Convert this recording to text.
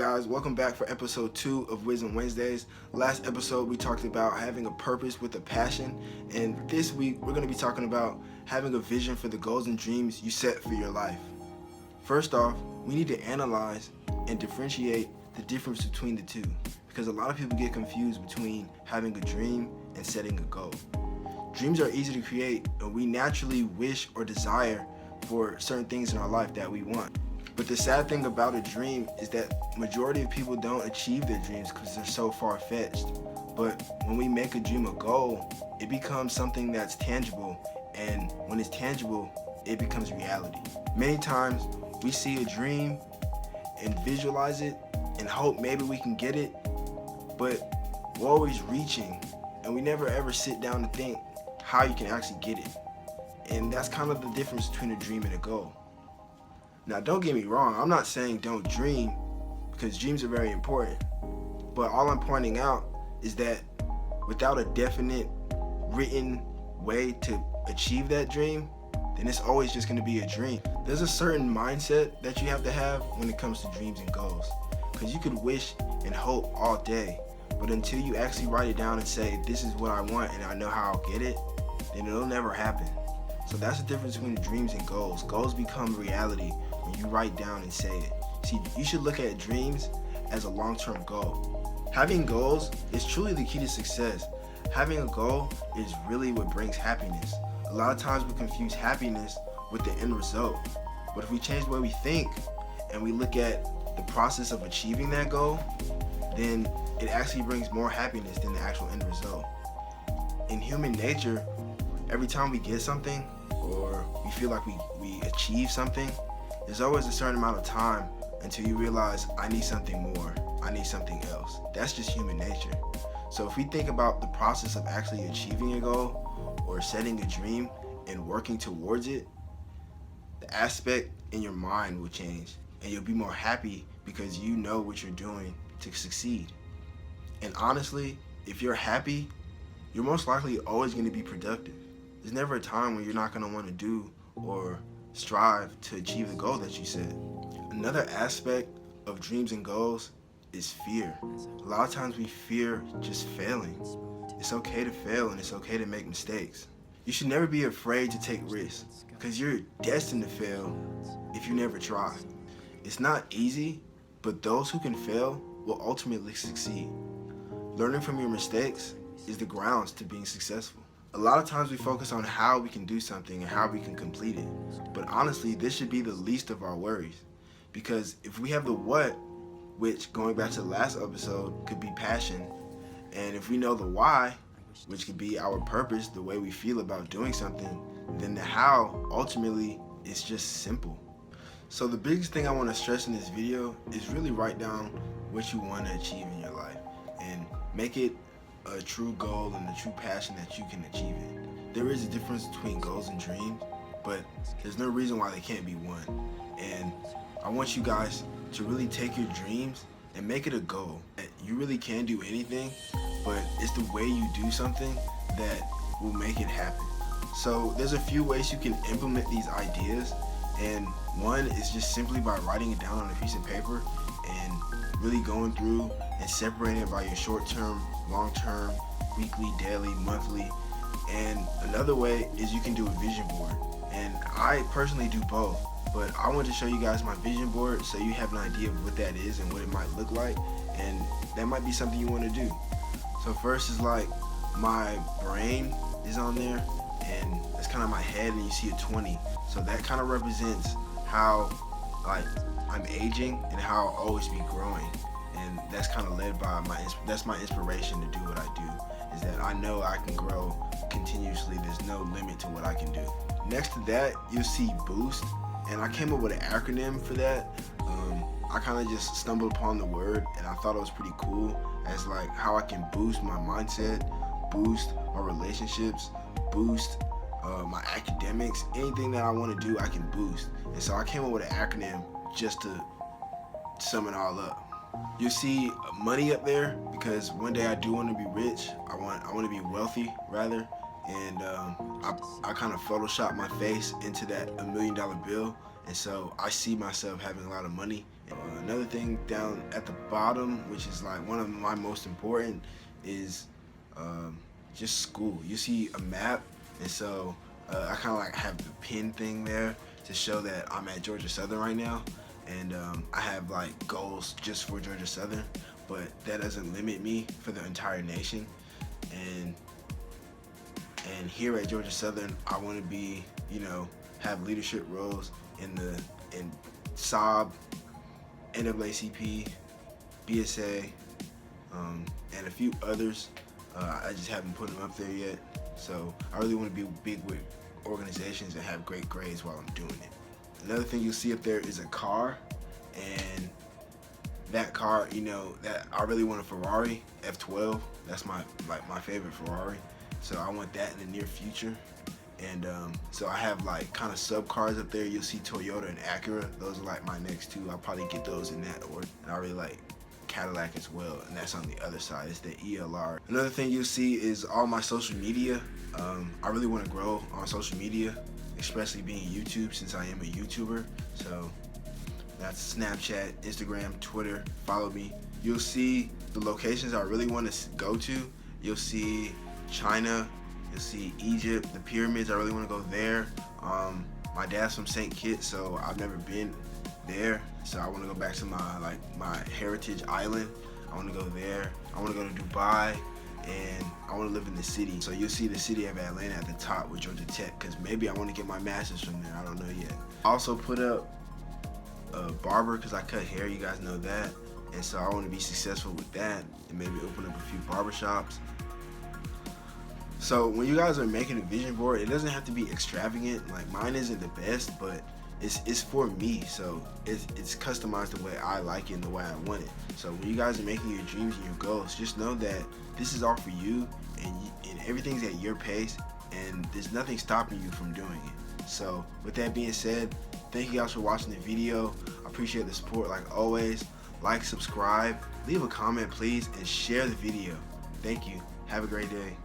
guys? Welcome back for episode 2 of Wisdom Wednesdays. Last episode we talked about having a purpose with a passion, and this week we're going to be talking about having a vision for the goals and dreams you set for your life. First off, we need to analyze and differentiate the difference between the two, because a lot of people get confused between having a dream and setting a goal. Dreams are easy to create, and we naturally wish or desire for certain things in our life that we want. But the sad thing about a dream is that majority of people don't achieve their dreams because they're so far-fetched. But when we make a dream a goal, it becomes something that's tangible, and when it's tangible, it becomes reality. Many times we see a dream and visualize it and hope maybe we can get it, but we're always reaching and we never ever sit down to think how you can actually get it. And that's kind of the difference between a dream and a goal. Now, don't get me wrong, I'm not saying don't dream, because dreams are very important. But all I'm pointing out is that without a definite written way to achieve that dream, then it's always just going to be a dream. There's a certain mindset that you have to have when it comes to dreams and goals. Because you could wish and hope all day, but until you actually write it down and say, this is what I want and I know how I'll get it, then it'll never happen. So that's the difference between dreams and goals. Goals become reality when you write down and say it. See, you should look at dreams as a long-term goal. Having goals is truly the key to success. Having a goal is really what brings happiness. A lot of times we confuse happiness with the end result. But if we change the way we think and we look at the process of achieving that goal, then it actually brings more happiness than the actual end result. In human nature, every time we get something or we feel like we achieve something, there's always a certain amount of time until you realize, I need something more, I need something else. That's just human nature. So if we think about the process of actually achieving a goal or setting a dream and working towards it, the aspect in your mind will change and you'll be more happy because you know what you're doing to succeed. And honestly, if you're happy, you're most likely always going to be productive. There's never a time when you're not going to want to do or strive to achieve the goal that you set. Another aspect of dreams and goals is fear. A lot of times we fear just failing. It's okay to fail and it's okay to make mistakes. You should never be afraid to take risks because you're destined to fail if you never try. It's not easy, but those who can fail will ultimately succeed. Learning from your mistakes is the grounds to being successful. A lot of times we focus on how we can do something and how we can complete it. But honestly, this should be the least of our worries. Because if we have the what, which going back to the last episode could be passion, and if we know the why, which could be our purpose, the way we feel about doing something, then the how ultimately is just simple. So the biggest thing I want to stress in this video is really write down what you want to achieve in your life and make it a true goal and a true passion that you can achieve it. There is a difference between goals and dreams, but there's no reason why they can't be one. And I want you guys to really take your dreams and make it a goal. You really can do anything, but it's the way you do something that will make it happen. So there's a few ways you can implement these ideas, and one is just simply by writing it down on a piece of paper and really going through and separating it by your short-term, long-term, weekly, daily, monthly. And another way is you can do a vision board. And I personally do both, but I want to show you guys my vision board so you have an idea of what that is and what it might look like, and that might be something you want to do. So first is like my brain is on there, and that's kind of my head, and you see a 20. So that kind of represents how like I'm aging and how I'll always be growing. And that's kind of led by that's my inspiration to do what I do, is that I know I can grow continuously. There's no limit to what I can do. Next to that, you'll see B.O.O.S.T, and I came up with an acronym for that. I kind of just stumbled upon the word and I thought it was pretty cool as like how I can boost my mindset, boost my relationships, boost my academics. Anything that I want to do, I can boost. And so I came up with an acronym just to sum it all up. You'll see money up there because one day I do want to be rich. I want to be wealthy rather, and I kind of Photoshop my face into that $1 million bill, and so I see myself having a lot of money Another thing down at the bottom, which is like one of my most important, is just school. You see a map, and so I kind of like have the pin thing there to show that I'm at Georgia Southern right now, and I have like goals just for Georgia Southern, but that doesn't limit me for the entire nation. And here at Georgia Southern, I want to be, have leadership roles in SOB, NAACP, BSA, and a few others. I just haven't put them up there yet. So I really want to be big with organizations and have great grades while I'm doing it. Another thing you'll see up there is a car, and that car, that I really want a Ferrari F12. That's my favorite Ferrari. So I want that in the near future. And so I have like kind of sub cars up there. You'll see Toyota and Acura. Those are like my next two. I'll probably get those in that order. And I really like Cadillac as well, and that's on the other side. It's the ELR. Another thing you'll see is all my social media. I really want to grow on social media, especially being YouTube, since I am a YouTuber. So that's Snapchat, Instagram, Twitter. Follow me. You'll see the locations I really want to go to. You'll see China. You'll see Egypt, the pyramids. I really want to go there. My dad's from St. Kitts, so I've never been there. So I want to go back to my heritage island. I want to go there. I want to go to Dubai, and I want to live in the city. So you'll see the city of Atlanta at the top with Georgia Tech, because maybe I want to get my master's from there. I don't know yet. I also put up a barber because I cut hair. You guys know that. And so I want to be successful with that and maybe open up a few barbershops. So when you guys are making a vision board, it doesn't have to be extravagant. Like mine isn't the best, but it's for me. So it's customized the way I like it and the way I want it. So when you guys are making your dreams and your goals, just know that this is all for you, and everything's at your pace, and there's nothing stopping you from doing it. So with that being said, thank you guys for watching the video. I appreciate the support like always. Like, subscribe, leave a comment please, and share the video. Thank you. Have a great day.